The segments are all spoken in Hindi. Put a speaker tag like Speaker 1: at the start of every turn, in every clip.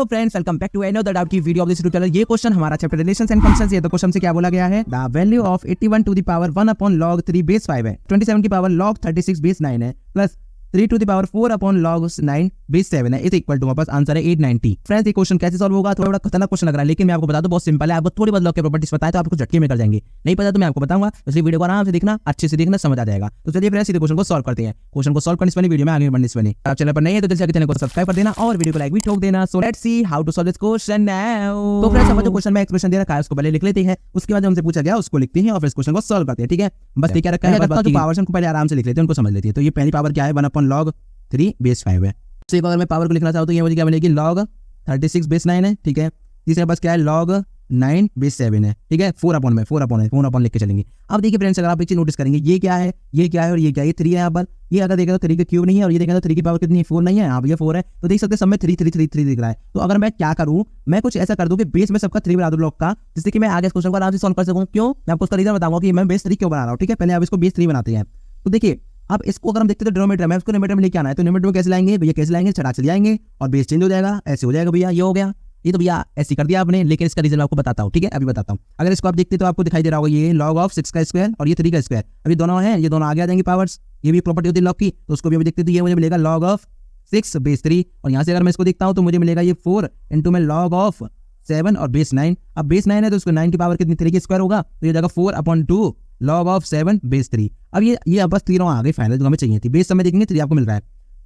Speaker 1: तो friends welcome back to another doubt की वीडियो ऑफ दिस ट्यूटोरियल। ये क्वेश्चन हमारा चैप्टर रिलेशंस एंड फंक्शंस है। तो क्वेश्चन से क्या बोला गया है, the value of 81 to the power 1 upon log 3 base 5 है, 27 की पावर log 36 बेस 9 है, plus 3 to the power 4 upon log 9 base 7 है, इज इक्वल टू हमारे पास आंसर है 890। फ्रेंड्स ये क्वेश्चन कैसे सॉल्व होगा, थोड़ा खतरनाक क्वेश्चन लग रहा है, लेकिन मैं आपको बता दूं बहुत सिंपल है। आपको थोड़ी बहुत log के प्रॉपर्टीज पता है तो आपको झटके में कर जाएंगे, नहीं पता तो मैं आपको बताऊंगा। इसलिए वीडियो को आराम से देखना, अच्छे से देखना, समझ आ जाएगा। तो चलिए फ्रेंड्स सीधे क्वेश्चन को सॉल्व करते हैं। क्वेश्चन को सॉल्व करने से पहले वीडियो में आगे बढ़ने से पहले आप चैनल पर नहीं है तो जल्दी से चैनल को सब्सक्राइब कर देना और वीडियो को लाइक भी ठोक देना। So let's see how to solve this question now. तो फ्रेंड्स हमें जो क्वेश्चन में एक्सप्रेशन दे रखा है उसको पहले लिख लेते हैं, उसके बाद हमसे पूछा गया उसको लिखते हैं और फिर इस क्वेश्चन को सॉल्व करते हैं। ठीक है, बस ये क्या रखा है, जो पावर्स को पहले आराम से लिख लेते हैं, उनको समझ लेते हैं। तो ये पहली पावर क्या है, 1 अपॉन log 3 बेस 5 है। तो अगर मैं पावर को लिखना चाहूँ तो ये मुझे क्या मिलेगी, log 36 बेस 9 है। ठीक है, तीसरे पास क्या है, log 9 बेस 7 है। ठीक है, 4 अपॉन लिख के चलेंगे। अब देखिए फ्रेंड्स, अगर आप एक चीज नोटिस करेंगे, ये क्या है, ये क्या है और ये क्या है, ये 3 है यहाँ पर। ये अगर देखें तो 3 का क्यूब नहीं है और ये देखें तो 3 की पावर कितनी है, 4 नहीं है, यहाँ ये 4 है। तो देख सकते हैं सब में 3 3 3 3 दिख रहा है। तो अगर मैं क्या करूँ, मैं कुछ ऐसा कर दूं कि बेस में सबका 3 बना दूं log का, जिससे कि मैं आगे इस क्वेश्चन को आराम से सॉल्व कर सकूं। क्यों, मैं आपको उसका रीजन बताऊंगा कि मैं बेस 3 क्यों बना रहा हूँ। ठीक है, पहले आप इसको बेस 3 बनाते हैं। तो देखिए अब इसको अगर हम देखते तो डिनोमिनेटर में, उसको न्यूमरेटर में लेके आना है। तो न्यूमरेटर में कैसे लाएंगे भैया, कैसे लाएंगे, चढ़ा चले जाएंगे और बेस चेंज हो जाएगा, ऐसे हो जाएगा भैया। ये हो गया, ये तो भैया ऐसे कर दिया आपने, लेकिन इसका रीजन मैं आपको बताता हूँ। ठीक है, अभी बताता हूँ। अगर इसको आप देखते तो आपको दिखाई दे रहा होगा ये log ऑफ 6 का स्क्वायर और ये 3 का स्क्वायर। अभी दोनों हैं, ये दोनों आगे आ जाएंगे पावर्स। ये भी प्रॉपर्टी होती है log की, तो उसको भी अभी देखते तो ये मुझे मिलेगा log ऑफ 6 बेस 3 और यहाँ से अगर मैं इसको देखता हूँ तो मुझे मिलेगा ये 4 इंटू में log ऑफ 7 और बेस 9। अब बेस 9 है तो उसको 9 की पावर कितनी, 3 की स्क्वायर होगा, तो ये जाएगा 4 अपॉन 2 log ऑफ 7 बेस 3। अब ये बस तीनों आ गई फाइनल जो हमें चाहिए थी। बेस समय देखेंगे 3 आपको मिल रहा है।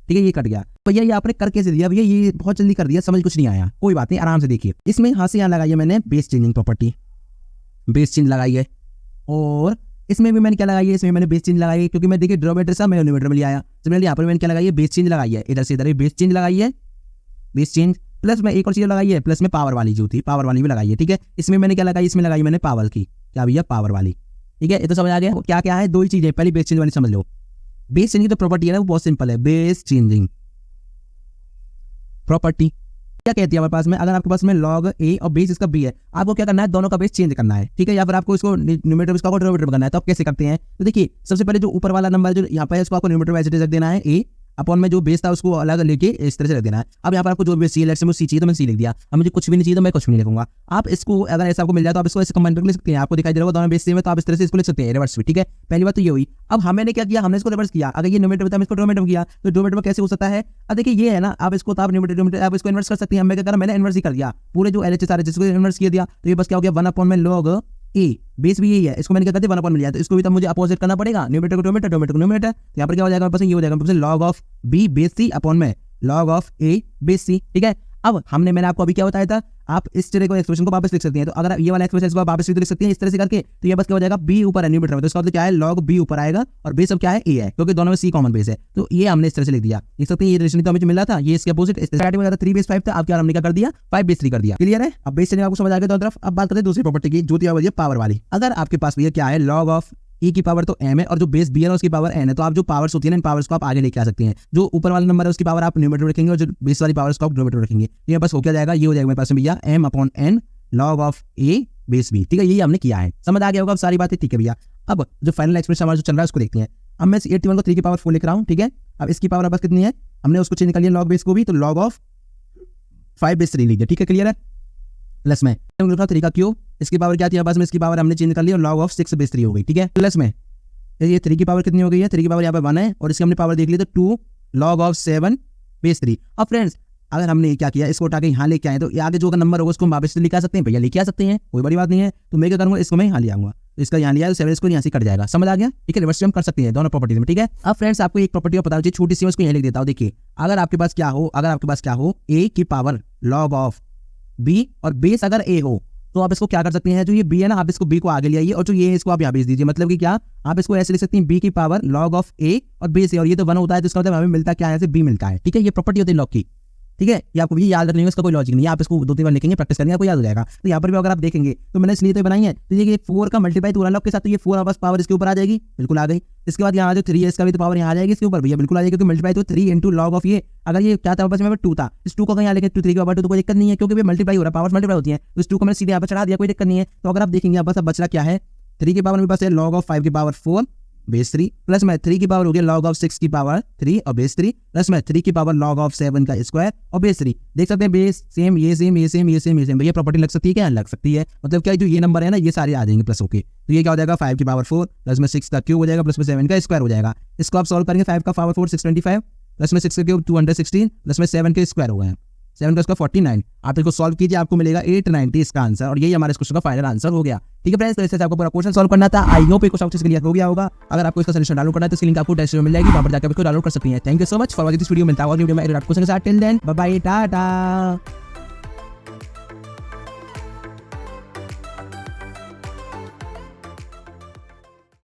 Speaker 1: ठीक है, ये कट गया भैया। ये आपने कर कैसे दिया भैया, ये बहुत जल्दी कर दिया, समझ कुछ नहीं आया, कोई बात नहीं, आराम से देखिए। इसमें यहाँ से यहाँ लगाई है मैंने base changing property, base change लगाई है। और इसमें भी मैंने क्या लगाई है, इसमें मैंने बेस चेंज लगाई है, क्योंकि मैं देखिए डिनोमिनेटर से मैं न्यूमरेटर में ले आया। सिमिलरली यहाँ पर मैंने क्या लगाई है, बेस चेंज लगाई है। इधर से इधर बेस चेंज लगाई है, बेस चेंज प्लस में एक और चीज लगाई है, प्लस में पावर वाली जो थी, पावर वाली भी लगाई है। ठीक है, इसमें मैंने क्या लगाई, इसमें लगाई मैंने पावर की, क्या भैया, पावर वाली। ठीक है, ये तो समझ आ गया क्या क्या है, दो ही चीजें। पहली बेस चेंज वाली समझ लो। बेस चेंजिंग तो प्रॉपर्टी है ना, वो बहुत सिंपल है। बेस चेंजिंग प्रॉपर्टी क्या कहती है हमारे पास में, अगर आपके पास में log a और बेस इसका b है, आपको क्या करना है, दोनों का बेस चेंज करना है। ठीक है, या फिर आपको इसको न्यूमरेटर इसका डिनोमिनेटर करना है। तो आप कैसे करते हैं, तो देखिए सबसे पहले जो ऊपर वाला नंबर जो यहाँ पर है इसको आपको न्यूमरेटर में एज इट इज रख देना है, a अपॉन में जो बेस था उसको अलग लेके इस तरह से रख देना है। अब यहाँ पर आपको जो भी सी मुझे सी चाहिए तो मैं सी लिख दिया। अब मुझे कुछ भी नहीं चाहिए तो मैं कुछ भी नहीं लिखूंगा। आप इसको अगर ऐसा आपको मिल जाए तो आप इसको ऐसे कंबाइन करके लिख सकते हैं। आपको दिखाई दे रहा होगा दोनों बेस सेम है, तो आप इस तरह से इसको लिख सकते हैं रिवर्स भी। ठीक है, पहली बात तो ये हुई। अब हमने क्या किया, हमने इसको रिवर्स किया। अगर ये न्यूमरेटर था, इसको डिनोमिनेटर में किया, तो डिनोमिनेटर में कैसे हो सकता है। अब देखिए ये है ना, आप इसको तो आप न्यूमरेटर आप इसको इन्वर्स कर सकते हैं। हमने क्या करा, मैंने इन्वर्स ही कर दिया, पूरे जो एलएचएस सारे जिसको इन्वर्स किया दिया। तो ये बस क्या हो गया, 1 अपॉन में log a, बेस भी यही है, इसको मैंने क्या करते 1 अपॉन मिल जाए, तो इसको भी तब मुझे अपोजिट करना पड़ेगा, न्यूमरेटर को डिनोमिनेटर, डिनोमिनेटर को न्यूमरेटर। यहाँ पर क्या हो जाएगा, बस ये हो जाएगा log of b base c upon में log of a base c। ठीक है, अब मैंने आपको अभी क्या बताया था, आप इस तरह को एक्सप्रेशन को वापस लिख सकते हैं। तो अगर ये वाला एक्सप्रेशन को वापस लिख सकते हैं इस तरह से करके, तो ये बस क्या हो जाएगा, b ऊपर है न्यूमरेटर में, तो इसका मतलब क्या है, log b ऊपर आएगा और बेस अब क्या है, a है, क्योंकि दोनों में c कॉमन बेस है। तो ये हमने इस तरह से लिख दिया। देख सकते हैं ये रिलेशन तो हमें मिल रहा था, ये इसके अपोजिट स्टार्टिंग में 3 बेस 5 था, अब क्या हमने क्या कर दिया, 5 बेस 3 कर दिया। क्लियर है, अब बेस चेंजिंग आपको समझ आ गया दोनों तरफ। अब बात करते हैं दूसरी प्रॉपर्टी की, जो थी पावर वाली। अगर आपके पास भैया क्या है, log ऑफ e की पावर तो m है और जो बेस b है ना उसकी पावर n है, तो आप जो पावर्स होती है ना, इन पावर्स को आप आगे लेके आ सकते हैं। जो ऊपर वाला नंबर है उसकी पावर आप न्यूमरेटर रखेंगे और जो बेस वाली पावर्स को आप डिनोमिनेटर रखेंगे। ये बस हो क्या जाएगा, ये हो जाएगा मेरे पास में भैया m upon n log of a base b। ठीक है, यही हमने किया है, समझ आ गया होगा अब सारी बातें। ठीक है भैया, अब जो फाइनल एक्सप्रेशन हमारा जो चल रहा है उसको देखते हैं। अब मैं 81 को 3 की पावर 4 लिख रहा हूँ। ठीक है, अब इसकी पावर बस कितनी है, हमने उसको चेंज कर लिया log बेस को भी, तो log ऑफ 5 बेस 3 लीजिए। ठीक है, क्लियर है, प्लस में 3 का क्यूब, इसकी पावर क्या थी बस में, इसकी पावर हमने चेंज कर लिया और log ऑफ 6 बेस 3 हो गई। ठीक है, प्लस में ये 3 की पावर कितनी हो गई है, 3 की पावर यहाँ पर 1 है और इसकी हमने पावर देख ली तो 2 log ऑफ 7 बेस 3। अब फ्रेंड्स अगर हमने क्या किया, इसको उठा के यहाँ लेके आए, तो आगे जो नंबर होगा उसको हम वापस लेके आ सकते हैं भैया, लेके आ सकते हैं, कोई बड़ी बात नहीं है। तो मैं क्या करूँगा, इसको मैं यहाँ ले आऊंगा, तो इसका यहाँ लिया, 7 इसको यहाँ से कट जाएगा, समझ आ गया। ठीक है, रिवर्स हम कर सकते हैं दोनों प्रॉपर्टीज में। ठीक है, अब फ्रेंड्स आपको एक प्रॉपर्टी पता होगी छोटी सी, उसको यहाँ लिख देता हूँ। देखिए अगर आपके पास क्या हो, a की पावर log ऑफ b और बेस अगर a हो, तो आप इसको क्या कर सकते हैं, जो ये b है ना, आप इसको b को आगे ले आइए और जो ये है इसको आप यहाँ भेज दीजिए। मतलब कि क्या, आप इसको ऐसे लिख सकते हैं, b की पावर log ऑफ a और बेस a, और ये तो 1 होता है, तो इसका मतलब हमें मिलता क्या है, b मिलता है। ठीक है, ये प्रॉपर्टी होती है log की। ठीक है, ये आपको भी याद रखनी है, इसका कोई लॉजिक नहीं है। आप इसको 2-3 बार लिखेंगे, प्रैक्टिस करेंगे, आपको याद हो जाएगा। तो यहाँ पर भी अगर आप देखेंगे तो मैंने इसलिए तो बनाई है, तो ये 4 का मल्टीप्लाई पूरा log के साथ, तो ये 4 बस पावर इसके ऊपर आ जाएगी, बिल्कुल आ गई। इसके बाद यहाँ जो 3 है इसका भी तो पावर यहाँ आ जाएगी इसके ऊपर भैया, बिल्कुल आ जाएगी, क्योंकि मल्टीप्लाई तो 3 इंटू log ऑफ ये, अगर ये क्या था बस में 2 था, इस 2 को कहीं यहाँ लेके 3 के ऊपर तो कोई दिक्कत नहीं है, क्योंकि मल्टीप्लाई हो रहा है, पावर मल्टीप्लाई होती है, तो इस 2 को मैंने सीधे यहाँ पर चढ़ा दिया, कोई दिक्कत नहीं है। तो अगर आप देखेंगे बस अब बचना क्या है, 3 की पावर में बस है log ऑफ 5 की पावर 4 बेस 3 प्लस में 3 की पावर हो गया लॉग ऑफ 6 की पावर 3 और बेस 3 प्लस में 3 की पावर लॉग ऑफ 7 का स्क्वायर और बेस 3। देख सकते हैं बेस सेम, ये सेम, ये सेम, ये सेम, ये सेम, ये प्रॉपर्टी लग सकती है क्या? लग सकती है। मतलब क्या जो ये नंबर है ना, ये सारे आ जाएंगे प्लस होके। तो ये क्या हो जाएगा 5 की पावर 4 प्लस में 6 का क्यूब हो जाएगा प्लस में 7 का स्क्वायर हो जाएगा। इसको आप सॉल्व करेंगे 5 का पावर 4 625 प्लस में 6 का क्यूब 216 प्लस में 7 के स्क्वायर हो गए, 7 का स्क्वायर 49। आप इसको सॉल्व कीजिए, आपको मिलेगा 890 इसका आंसर, और यही हमारे इस क्वेश्चन का फाइनल आंसर हो गया। ठीक है फ्रेंड्स, तो इससे आपको पूरा क्वेश्चन सॉल्व करना था। आई होप क्वेश्चन आपको क्लियर हो गया होगा। अगर आपको इसका सॉल्यूशन डाउनलोड करना है तो इसकी लिंक आपको टेक्स्ट में मिल जाएगी, वहां पर जाकर इसको डाउनलोड कर सकती हैं। Thank you so much for watching this video. मिलता है और वीडियो में क्वेश्चन के साथ। Till then bye bye, Tata.